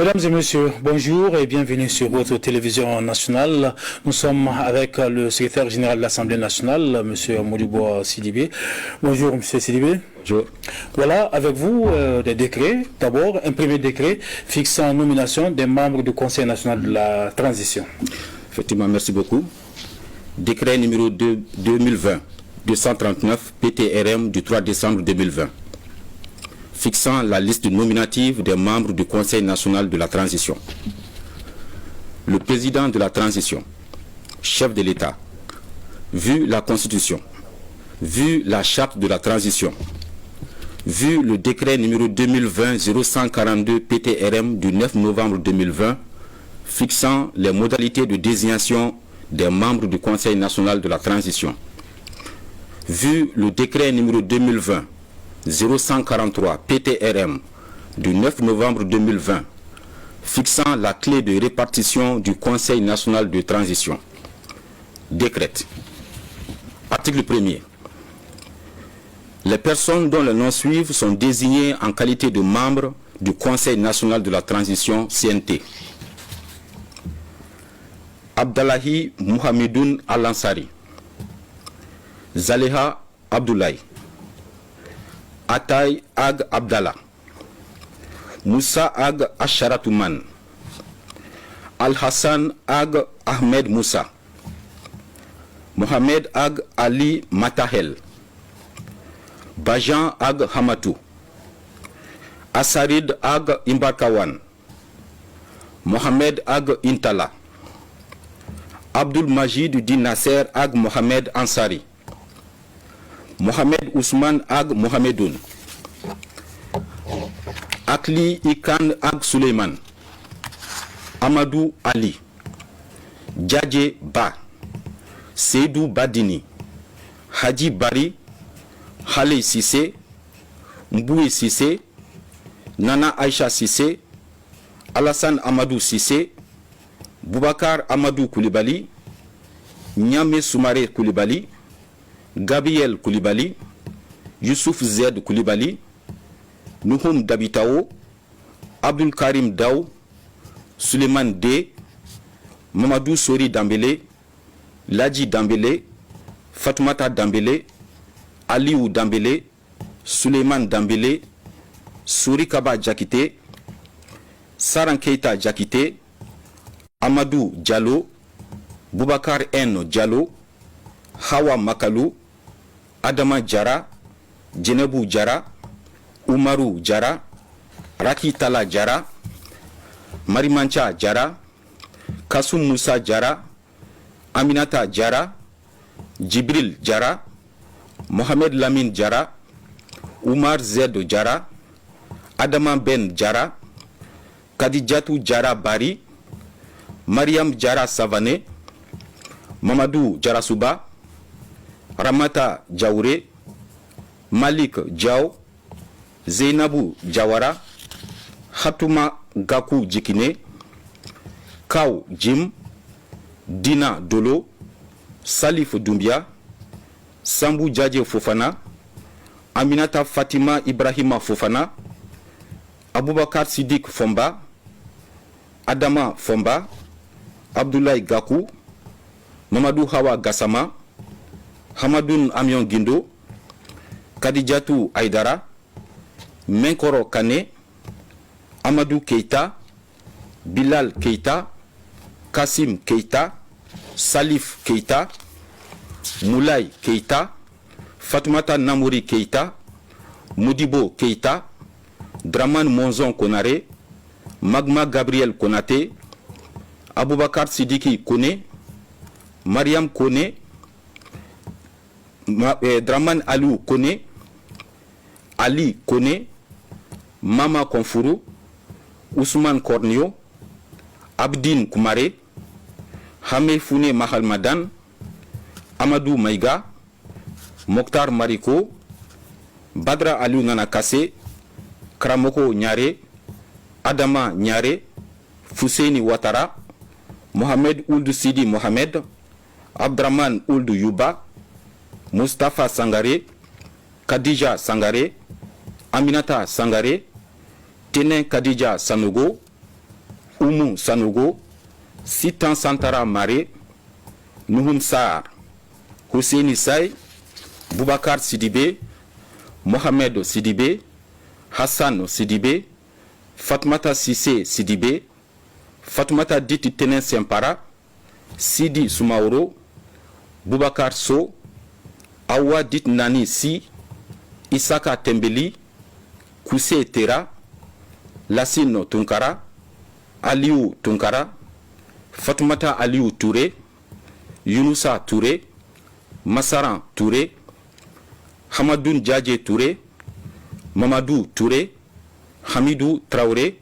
Mesdames et messieurs, bonjour et bienvenue sur votre télévision nationale. Nous sommes avec le secrétaire général de l'Assemblée nationale, M. Modibo Sidibé. Bonjour M. Sidibé. Bonjour. Voilà, avec vous, des décrets. D'abord, un premier décret fixant la nomination des membres du Conseil national de la transition. Effectivement, merci beaucoup. Décret numéro 2020-239 PTRM du 3 décembre 2020. Fixant la liste nominative des membres du Conseil national de la transition. Le président de la transition, chef de l'État, vu la Constitution, vu la charte de la transition, vu le décret numéro 2020-0142 PTRM du 9 novembre 2020, fixant les modalités de désignation des membres du Conseil national de la transition, vu le décret numéro 2020-0143 PTRM du 9 novembre 2020 fixant la clé de répartition du Conseil national de transition. Décrète. Article 1er. Les personnes dont les noms suivent sont désignées en qualité de membres du Conseil national de la transition CNT. Abdallahi Mohamedoun Al-Ansari, Zaleha Abdoulaye, Atay Ag Abdallah, Moussa Ag Asharatouman, Al-Hassan Ag Ahmed Moussa, Mohamed Ag Ali Matahel, Bajan Ag Hamatou, Asarid Ag Imbarkawan, Mohamed Ag Intala, Abdul Majid Din Nasser Ag Mohamed Ansari, Mohamed Ousmane Ag Mohamedoun, Akli Ikan Ag Suleiman, Amadou Ali, Djadje Ba, Seydou Badini, Hadji Bari, Hale Sissé, Mboué Sissé, Nana Aïcha Sissé, Alassane Amadou Sissé, Boubacar Amadou Koulibaly, Niamé Soumaré Koulibaly, Gabriel Koulibaly, Youssouf Zed Koulibaly, Nouhoum Dabitao, Abdul Karim Daou, Suleiman D, Mamadou Sori Dambélé, Ladji Dambélé, Fatoumata Dambélé, Aliou Dambélé, Suleiman Dambélé, Souri Kaba Djakité, Saran Keita Djakité, Amadou Diallo, Boubacar N Diallo, Hawa Makalou, Adama Diara, Djenebou Diara, Oumarou Diara, Rakitala Diara, Marimancha Diara, Kassoum Moussa Diara, Aminata Diara, Djibril Diara, Mohamed Lamine Diara, Oumar Zed Diara, Adama Ben Diara, Kadidjatou Diara Bari, Mariam Diara Savané, Mamadou Diarasouba, Ramata Diaouré, Malik Diao, Zeynabou Diawara, Hatouma Gakou Djikine, Kaou Jim, Dina Dolo, Salif Doumbia, Sambou Djadje Fofana, Aminata Fatima Ibrahima Fofana, Aboubakar Sidik Fomba, Adama Fomba, Abdoulaye Gakou, Mamadou Hawa Gassama, Hamadoun Amion Guindo, Kadidjatou Aïdara, Menkoro Kane, Amadou Keita, Bilal Keita, Kassim Keita, Salif Keita, Moulay Keita, Fatoumata Namouri Keita, Modibo Keita, Draman Monzon Konare, Magma Gabriel Konate, Aboubakar Sidiki Kone, Mariam Kone, Draman Alou Kone, Ali Kone, Mama Konfuru, Ousmane Kornio, Abdine Koumare, Hame Founé Mahal Madan, Amadou Maïga, Mokhtar Mariko, Badra Aliou Nanakase, Kramoko Nyare, Adama Nyare, Fousseini Ouattara, Mohamed Ould Sidi Mohamed, Abdraman Ould Yuba, Mustafa Sangare, Khadija Sangare, Aminata Sangare, Tenen Khadija Sanogo, Oumou Sanogo, Sitan Santara Mare, Nouhoum Saar, Husseini Say, Boubacar Sidibé, Mohamed Sidibé, Hassan Sidibé, Fatmata Sissé Sidibé, Fatmata Diti Tenen Sempara, Sidi Soumaoro, Boubacar So, Awa Dit Nani Si, Isaka Tembeli, Koussé Tera, Lassine Tunkara, Aliou Tunkara, Fatoumata Aliou Touré, Younoussa Touré, Massaran Touré, Hamadoun Djadje Touré, Mamadou Touré, Hamidou Traoré,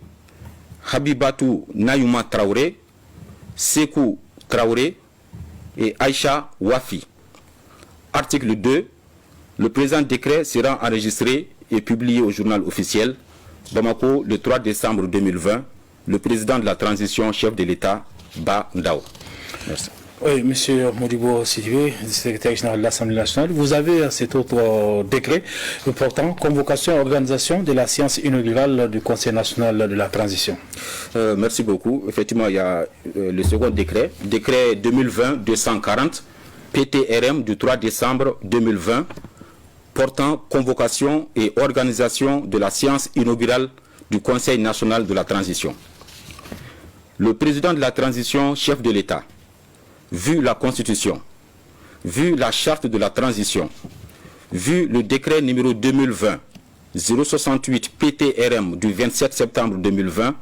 Habibatou Nayouma Traoré, Sekou Traoré et Aïcha Wafi. Article 2. Le présent décret sera enregistré et publié au journal officiel Bamako le 3 décembre 2020. Le président de la transition, chef de l'État, Ba Ndao. Merci. Oui, monsieur Modibo Sidibé, secrétaire général de l'Assemblée nationale, vous avez cet autre décret portant convocation et organisation de la séance inaugurale du Conseil national de la transition. Merci beaucoup. Effectivement, il y a le second décret, décret 2020-240, PTRM du 3 décembre 2020, portant convocation et organisation de la séance inaugurale du Conseil national de la transition. Le président de la transition, chef de l'État, vu la Constitution, vu la charte de la transition, vu le décret numéro 2020-068 PTRM du 27 septembre 2020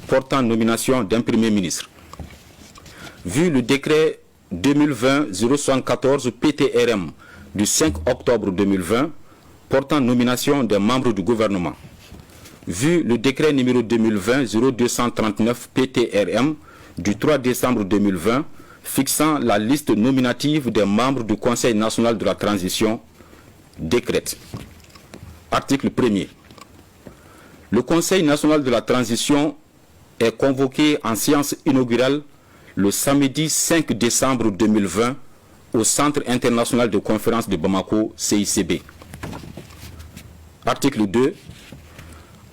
portant nomination d'un Premier ministre, vu le décret 2020-074 PTRM du 5 octobre 2020 portant nomination des membres du gouvernement, vu le décret numéro 2020-0239 PTRM du 3 décembre 2020 fixant la liste nominative des membres du Conseil national de la transition, décrète. Article 1er. Le Conseil national de la transition est convoqué en séance inaugurale le samedi 5 décembre 2020 au Centre international de conférence de Bamako, CICB. Article 2.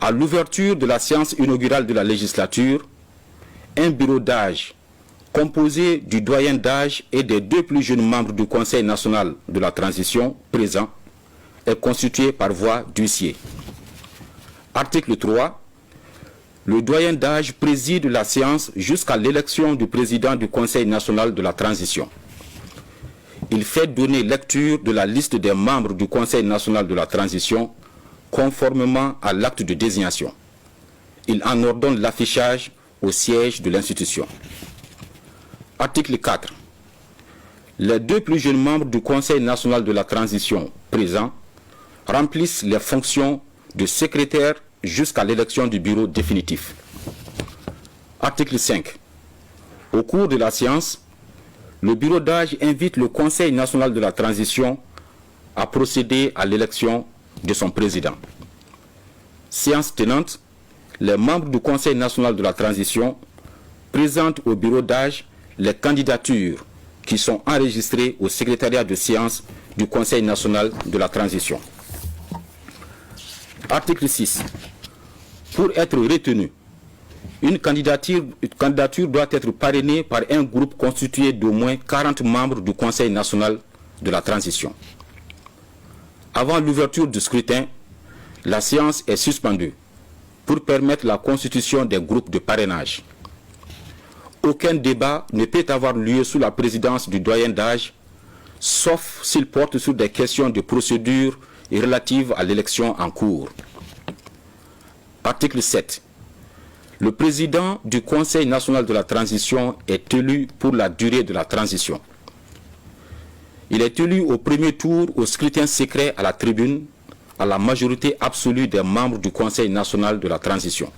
À l'ouverture de la séance inaugurale de la législature, un bureau d'âge composé du doyen d'âge et des deux plus jeunes membres du Conseil national de la transition présents est constitué par voie d'huissier. Article 3. Le doyen d'âge préside la séance jusqu'à l'élection du président du Conseil national de la transition. Il fait donner lecture de la liste des membres du Conseil national de la transition conformément à l'acte de désignation. Il en ordonne l'affichage au siège de l'institution. Article 4. Les deux plus jeunes membres du Conseil national de la transition présents remplissent les fonctions de secrétaire jusqu'à l'élection du bureau définitif. Article 5. Au cours de la séance, le bureau d'âge invite le Conseil national de la transition à procéder à l'élection de son président. Séance tenante, les membres du Conseil national de la transition présentent au bureau d'âge les candidatures qui sont enregistrées au secrétariat de séance du Conseil national de la transition. Article 6. Pour être retenu, une candidature doit être parrainée par un groupe constitué d'au moins 40 membres du Conseil national de la transition. Avant l'ouverture du scrutin, la séance est suspendue pour permettre la constitution des groupes de parrainage. Aucun débat ne peut avoir lieu sous la présidence du doyen d'âge, sauf s'il porte sur des questions de procédure et relatives à l'élection en cours. Article 7. Le président du Conseil national de la transition est élu pour la durée de la transition. Il est élu au premier tour au scrutin secret à la tribune à la majorité absolue des membres du Conseil national de la transition.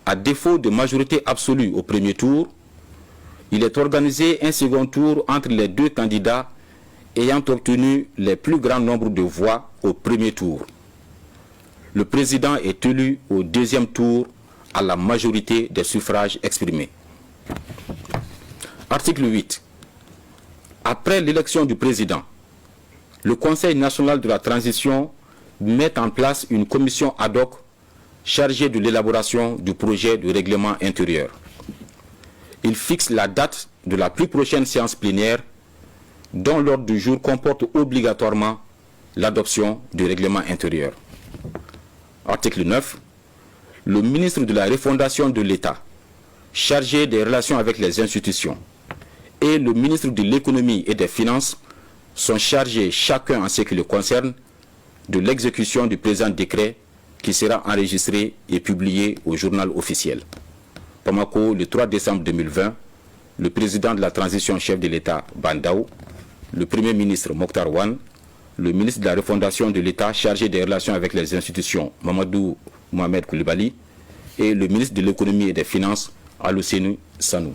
À défaut de majorité absolue au premier tour, il est organisé un second tour entre les deux candidats ayant obtenu les plus grands nombres de voix au premier tour. Le président est élu au deuxième tour à la majorité des suffrages exprimés. Article 8. Après l'élection du président, le Conseil national de la transition met en place une commission ad hoc chargé de l'élaboration du projet de règlement intérieur. Il fixe la date de la plus prochaine séance plénière dont l'ordre du jour comporte obligatoirement l'adoption du règlement intérieur. Article 9. Le ministre de la refondation de l'État, chargé des relations avec les institutions, et le ministre de l'économie et des finances sont chargés, chacun en ce qui le concerne, de l'exécution du présent décret qui sera enregistré et publié au journal officiel. Bamako, le 3 décembre 2020, le président de la transition chef de l'État, Bandaou, le premier ministre Mokhtar Wan, le ministre de la refondation de l'État chargé des relations avec les institutions, Mamadou Mohamed Koulibaly, et le ministre de l'économie et des finances, Alousseni Sanou.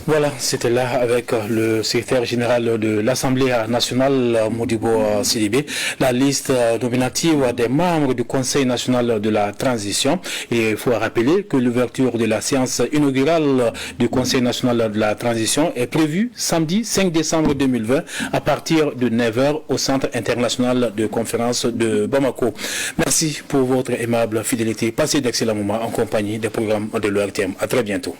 Voilà, c'était là avec le secrétaire général de l'Assemblée nationale, Modibo Sidibé, la liste nominative des membres du Conseil national de la transition. Et il faut rappeler que l'ouverture de la séance inaugurale du Conseil national de la transition est prévue samedi 5 décembre 2020 à partir de 9h au Centre international de conférence de Bamako. Merci pour votre aimable fidélité. Passez d'excellents moments en compagnie des programmes de l'ORTM. À très bientôt.